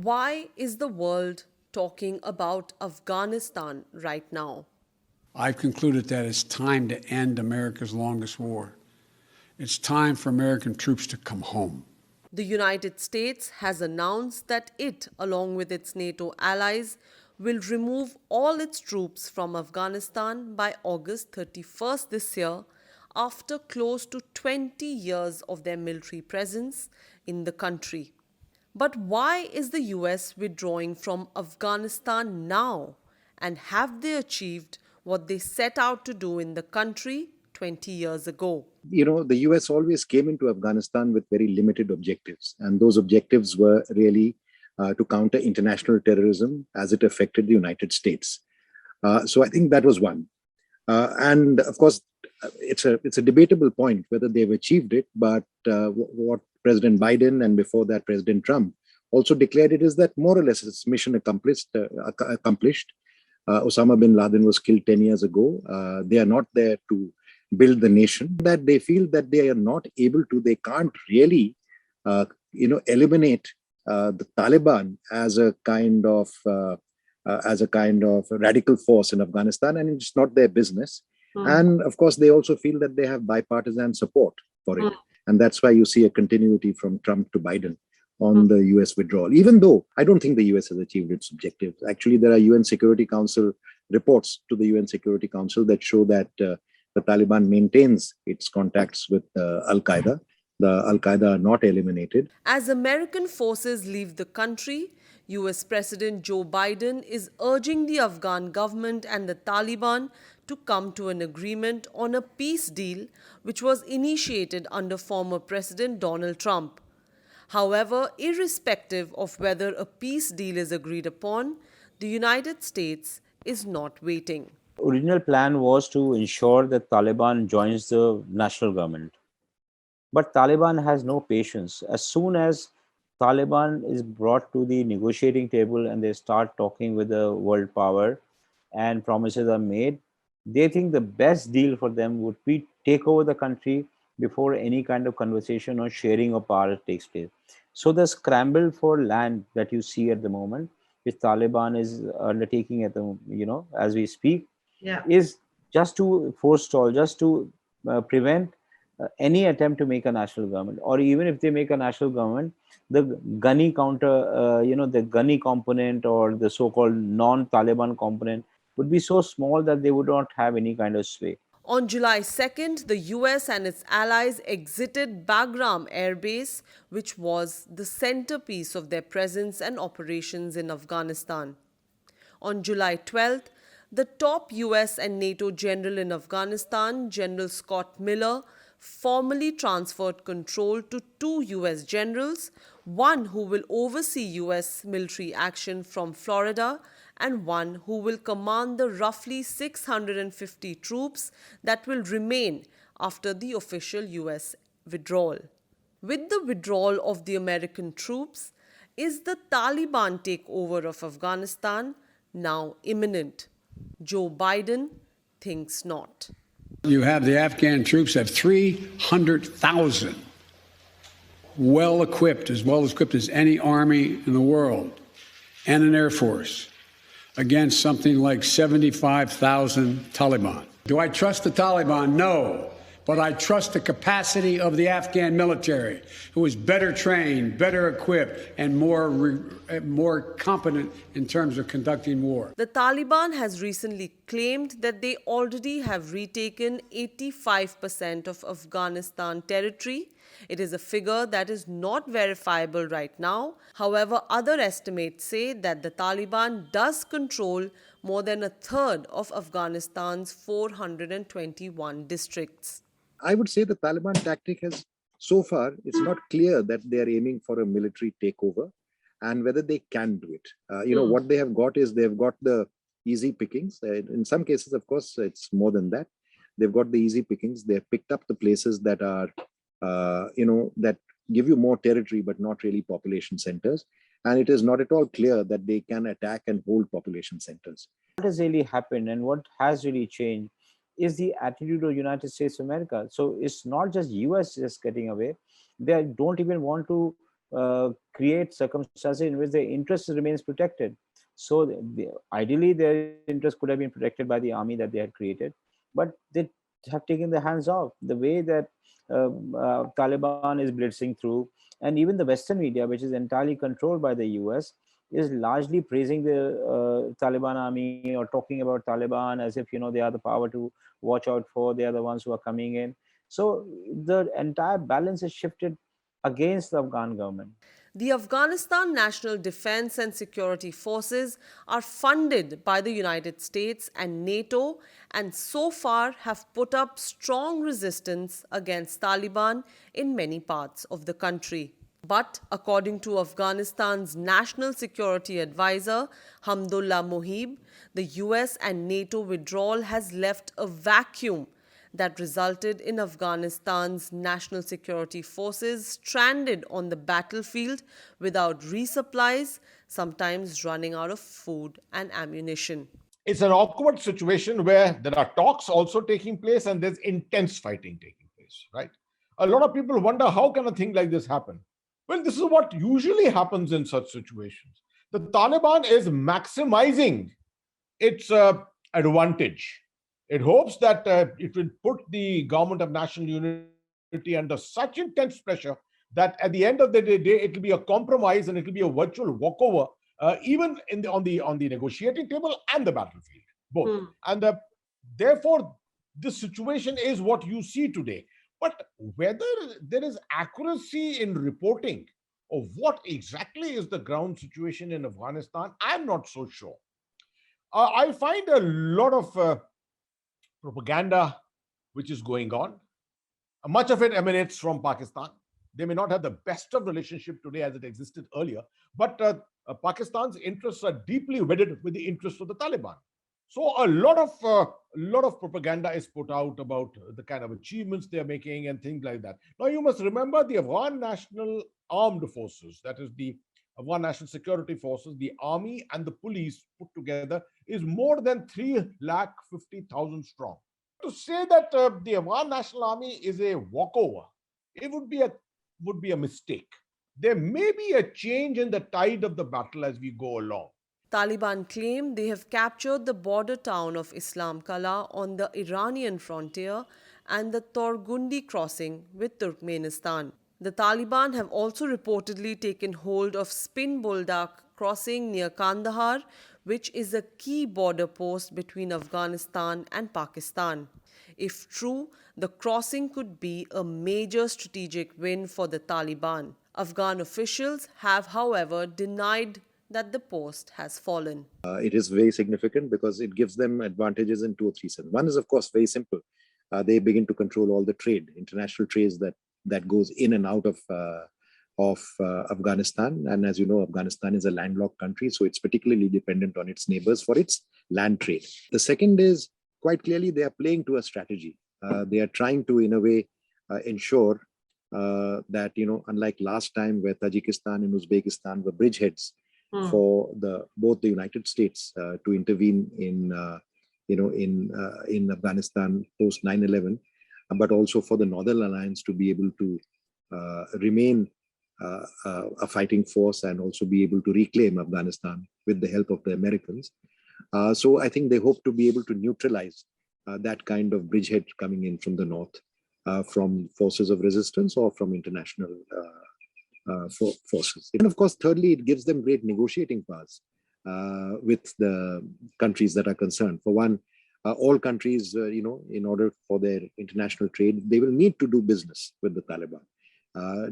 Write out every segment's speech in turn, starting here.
Why is the world talking about Afghanistan right now? I've concluded that it's time to end America's longest war. It's time for American troops to come home. The United States has announced that it, along with its NATO allies, will remove all its troops from Afghanistan by August 31st this year, after close to 20 years of their military presence in the country. But why is the US withdrawing from Afghanistan now? And have they achieved what they set out to do in the country 20 years ago? The US always came into Afghanistan with very limited objectives. And those objectives were really to counter international terrorism as it affected the United States. So I think that was one. And of course, it's a debatable point whether they've achieved it. But what President Biden and before that President Trump also declared it is that more or less it's mission accomplished. Osama bin Laden was killed 10 years ago. They are not there to build the nation. That they feel that they are not able to, they can't really, eliminate the Taliban as a kind of radical force in Afghanistan, and it's not their business. And of course, they also feel that they have bipartisan support for it. And that's why you see a continuity from Trump to Biden on the US withdrawal, even though I don't think the US has achieved its objectives. Actually, there are UN Security Council reports to the UN Security Council that show that the Taliban maintains its contacts with Al-Qaeda. The Al-Qaeda are not eliminated. As American forces leave the country, US President Joe Biden is urging the Afghan government and the Taliban to come to an agreement on a peace deal which was initiated under former President Donald Trump. However, irrespective of whether a peace deal is agreed upon, the United States is not waiting. Original plan was to ensure that Taliban joins the national government. But Taliban has no patience. As soon as Taliban is brought to the negotiating table and they start talking with the world power and promises are made, they think the best deal for them would be take over the country before any kind of conversation or sharing of power takes place. So the scramble for land that you see at the moment, which Taliban is undertaking at the, as we speak, is just to forestall, just to prevent any attempt to make a national government. Or even if they make a national government, the Ghani counter, the Ghani component or the so-called non-Taliban component would be so small that they would not have any kind of sway. On July 2nd, the US and its allies exited Bagram Air Base, which was the centerpiece of their presence and operations in Afghanistan. On July 12th, the top US and NATO general in Afghanistan, General Scott Miller, formally transferred control to two US generals, one who will oversee US military action from Florida and one who will command the roughly 650 troops that will remain after the official US withdrawal. With the withdrawal of the American troops, is the Taliban takeover of Afghanistan now imminent? Joe Biden thinks not. You have the Afghan troops have 300,000 well equipped as any army in the world, and an air force against something like 75,000 Taliban. Do I trust the Taliban? No. But I trust the capacity of the Afghan military, who is better trained, better equipped, and more competent in terms of conducting war. The Taliban has recently claimed that they already have retaken 85% of Afghanistan territory. It is a figure that is not verifiable right now. However, other estimates say that the Taliban does control more than a third of Afghanistan's 421 districts. I would say the Taliban tactic has, so far, it's not clear that they are aiming for a military takeover and whether they can do it. What they have got is they've got the easy pickings. In some cases, of course, it's more than that. They've got the easy pickings. They've picked up the places that are, that give you more territory, but not really population centers. And it is not at all clear that they can attack and hold population centers. What has really happened and what has really changed is the attitude of United States of America. So it's not just US just getting away. They don't even want to create circumstances in which their interest remains protected. So ideally, their interest could have been protected by the army that they had created, but they have taken their hands off. The way that Taliban is blitzing through, and even the Western media, which is entirely controlled by the US, is largely praising the Taliban army or talking about Taliban as if they are the power to watch out for. They are the ones who are coming in. So the entire balance is shifted against the Afghan government. The Afghanistan National Defense and Security Forces are funded by the United States and NATO and so far have put up strong resistance against Taliban in many parts of the country. But according to Afghanistan's National Security Advisor, Hamdullah Mohib, the US and NATO withdrawal has left a vacuum that resulted in Afghanistan's national security forces stranded on the battlefield without resupplies, sometimes running out of food and ammunition. It's an awkward situation where there are talks also taking place and there's intense fighting taking place, right? A lot of people wonder, how can a thing like this happen? Well, this is what usually happens in such situations. The Taliban is maximizing its advantage. It hopes that it will put the government of national unity under such intense pressure that at the end of the day, it will be a compromise and it will be a virtual walkover, even on the negotiating table and the battlefield, both. And therefore, this situation is what you see today. But whether there is accuracy in reporting of what exactly is the ground situation in Afghanistan, I'm not so sure. I find a lot of propaganda which is going on. Much of it emanates from Pakistan. They may not have the best of relationship today as it existed earlier, but Pakistan's interests are deeply wedded with the interests of the Taliban. So a lot of propaganda is put out about the kind of achievements they are making and things like that. Now you must remember the Afghan National Armed Forces, that is the Afghan National Security Forces, the army and the police put together is more than 350,000 strong. To say that the Afghan National Army is a walkover, it would be a mistake. There may be a change in the tide of the battle as we go along. Taliban claim they have captured the border town of Islam Kala on the Iranian frontier and the Torgundi crossing with Turkmenistan. The Taliban have also reportedly taken hold of Spin Buldak crossing near Kandahar, which is a key border post between Afghanistan and Pakistan. If true, the crossing could be a major strategic win for the Taliban. Afghan officials have, however, denied that the post has fallen. It is very significant because it gives them advantages in 2 or 3 senses. One is, of course, very simple. They begin to control all the trade, international trades that goes in and out of Afghanistan. And as you know, Afghanistan is a landlocked country, so it's particularly dependent on its neighbors for its land trade. The second is, quite clearly, they are playing to a strategy. They are trying to, in a way, ensure that, unlike last time where Tajikistan and Uzbekistan were bridgeheads for both the United States to intervene in Afghanistan post 9/11, but also for the Northern Alliance to be able to remain a fighting force and also be able to reclaim Afghanistan with the help of the Americans. So I think they hope to be able to neutralize that kind of bridgehead coming in from the north, from forces of resistance or from international forces. And of course, thirdly, it gives them great negotiating powers with the countries that are concerned. For one, all countries, in order for their international trade, they will need to do business with the Taliban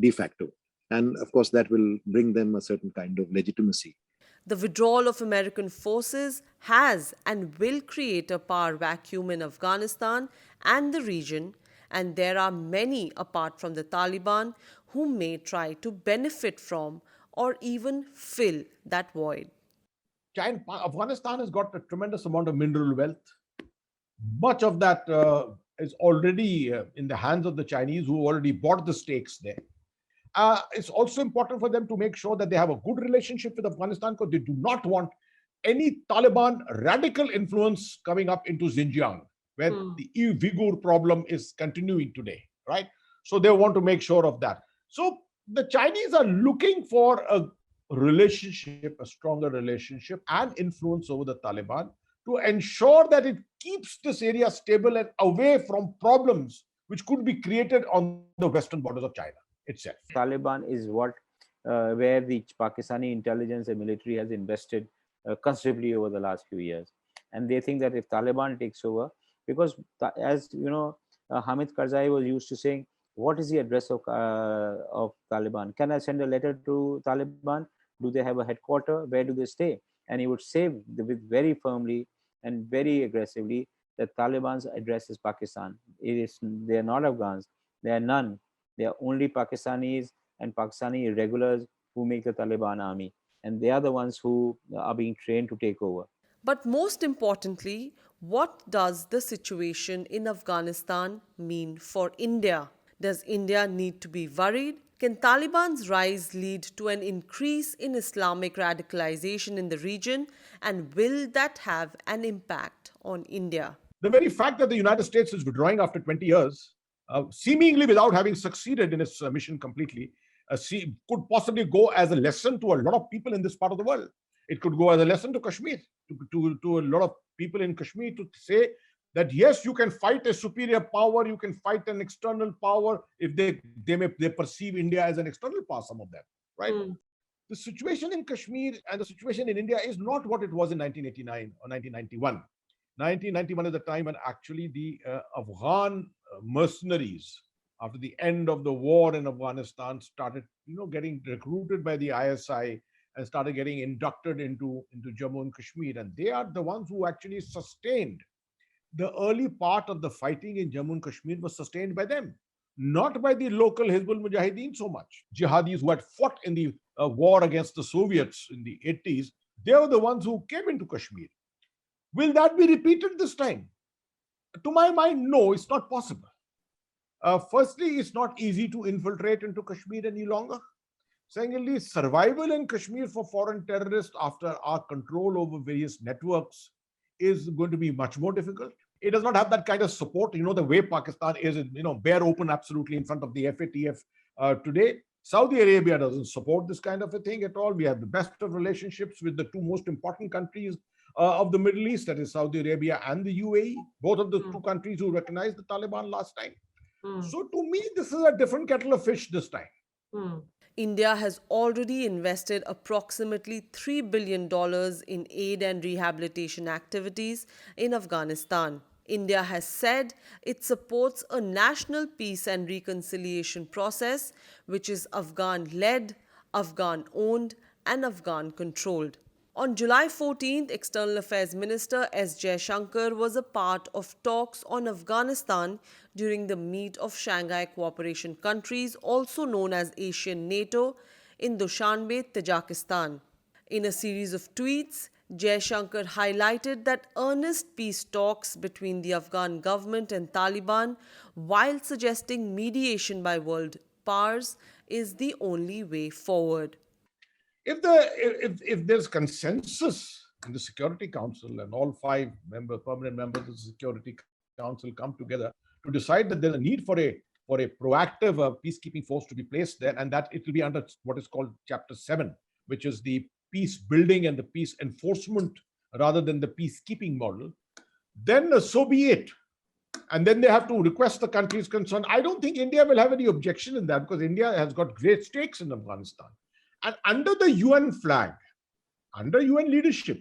de facto. And of course, that will bring them a certain kind of legitimacy. The withdrawal of American forces has and will create a power vacuum in Afghanistan and the region, and there are many apart from the Taliban who may try to benefit from or even fill that void. Afghanistan has got a tremendous amount of mineral wealth. Much of that is already in the hands of the Chinese, who already bought the stakes there. It's also important for them to make sure that they have a good relationship with Afghanistan, because they do not want any Taliban radical influence coming up into Xinjiang. where the Uyghur problem is continuing today, right? So they want to make sure of that. So the Chinese are looking for a relationship, a stronger relationship and influence over the Taliban to ensure that it keeps this area stable and away from problems which could be created on the western borders of China itself. Taliban is what where the Pakistani intelligence and military has invested considerably over the last few years, and they think that if Taliban takes over, because as you know, Hamid Karzai was used to saying, "What is the address of Taliban? Can I send a letter to Taliban? Do they have a headquarter? Where do they stay?" And he would say with very firmly and very aggressively that Taliban's address is Pakistan. They are not Afghans. They are none. They are only Pakistanis and Pakistani irregulars who make the Taliban army. And they are the ones who are being trained to take over. But most importantly, what does the situation in Afghanistan mean for India? Does India need to be worried? Can Taliban's rise lead to an increase in Islamic radicalization in the region? And will that have an impact on India? The very fact that the United States is withdrawing after 20 years, seemingly without having succeeded in its mission completely, could possibly go as a lesson to a lot of people in this part of the world. It could go as a lesson to Kashmir, to a lot of people in Kashmir, to say that yes, you can fight a superior power, you can fight an external power if they perceive India as an external power, some of them, right? The situation in Kashmir and the situation in India is not what it was in 1989 or 1991. 1991 is the time when actually the Afghan mercenaries, after the end of the war in Afghanistan, started, getting recruited by the ISI and started getting inducted into Jammu and Kashmir. And they are the ones who actually sustained the early part of the fighting in Jammu and Kashmir was sustained by them, not by the local Hizbul Mujahideen so much. Jihadis who had fought in the war against the Soviets in the 80s, they were the ones who came into Kashmir. Will that be repeated this time? To my mind, no, it's not possible. Firstly, it's not easy to infiltrate into Kashmir any longer. Secondly, survival in Kashmir for foreign terrorists after our control over various networks is going to be much more difficult. It does not have that kind of support, the way Pakistan is, bare open absolutely in front of the FATF today. Saudi Arabia doesn't support this kind of a thing at all. We have the best of relationships with the two most important countries of the Middle East, that is Saudi Arabia and the UAE, both of the two countries who recognized the Taliban last time. So to me, this is a different kettle of fish this time. India has already invested approximately $3 billion in aid and rehabilitation activities in Afghanistan. India has said it supports a national peace and reconciliation process which is Afghan-led, Afghan-owned, and Afghan-controlled. On July 14th, External Affairs Minister S. Jaishankar was a part of talks on Afghanistan during the meet of Shanghai Cooperation Countries, also known as Asian NATO, in Dushanbe, Tajikistan. In a series of tweets, Jaishankar highlighted that earnest peace talks between the Afghan government and Taliban, while suggesting mediation by world powers, is the only way forward. If there's consensus in the Security Council and all 5 permanent members of the Security Council come together to decide that there's a need for a proactive peacekeeping force to be placed there, and that it will be under what is called Chapter 7, which is the peace building and the peace enforcement rather than the peacekeeping model, then so be it. And then they have to request the countries concerned. I don't think India will have any objection in that, because India has got great stakes in Afghanistan. And under the UN flag, under UN leadership,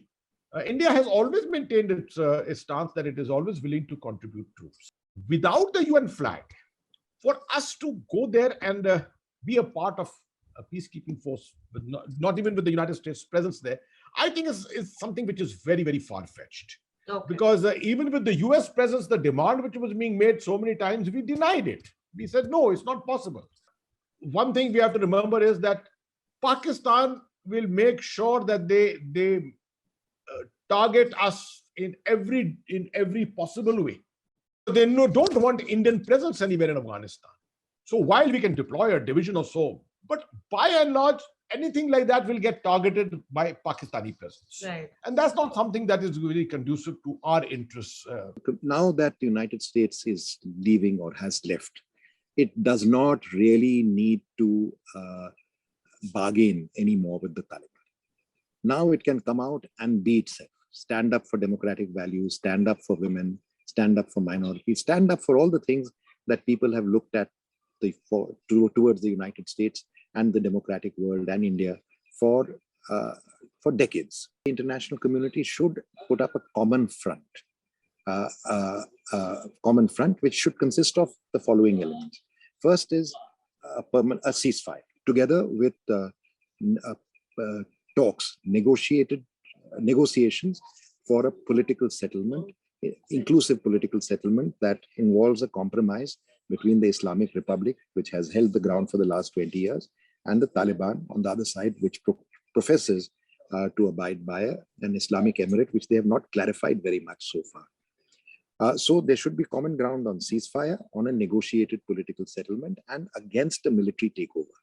India has always maintained its stance that it is always willing to contribute troops. Without the UN flag, for us to go there and be a part of a peacekeeping force, but not even with the United States presence there, I think is something which is very, very far-fetched. Okay. Because even with the US presence, the demand which was being made so many times, we denied it. We said, no, it's not possible. One thing we have to remember is that Pakistan will make sure that they target us in every possible way. They don't want Indian presence anywhere in Afghanistan. So while we can deploy a division or so, but by and large, anything like that will get targeted by Pakistani presence. Right. And that's not something that is really conducive to our interests. Now that the United States is leaving or has left, it does not really need to bargain anymore with the Taliban. Now it can come out and be itself, stand up for democratic values, stand up for women, stand up for minorities, stand up for all the things that people have looked at towards the United States and the democratic world and India for decades. The international community should put up a common front, which should consist of the following elements. First is a ceasefire, together with talks, negotiations for a political settlement, inclusive political settlement that involves a compromise between the Islamic Republic, which has held the ground for the last 20 years, and the Taliban on the other side, which professes to abide by an Islamic emirate, which they have not clarified very much so far. So there should be common ground on ceasefire, on a negotiated political settlement, and against a military takeover.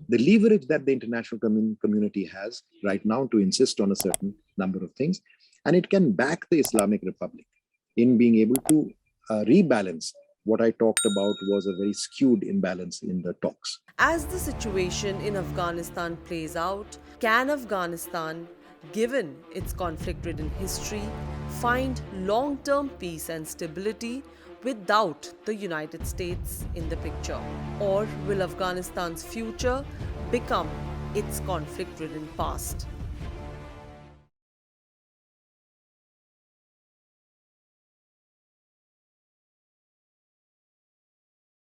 The leverage that the international community has right now to insist on a certain number of things, and it can back the Islamic Republic in being able to rebalance what I talked about was a very skewed imbalance in the talks. As the situation in Afghanistan plays out, can Afghanistan, given its conflict-ridden history, find long-term peace and stability without the United States in the picture? Or will Afghanistan's future become its conflict-ridden past?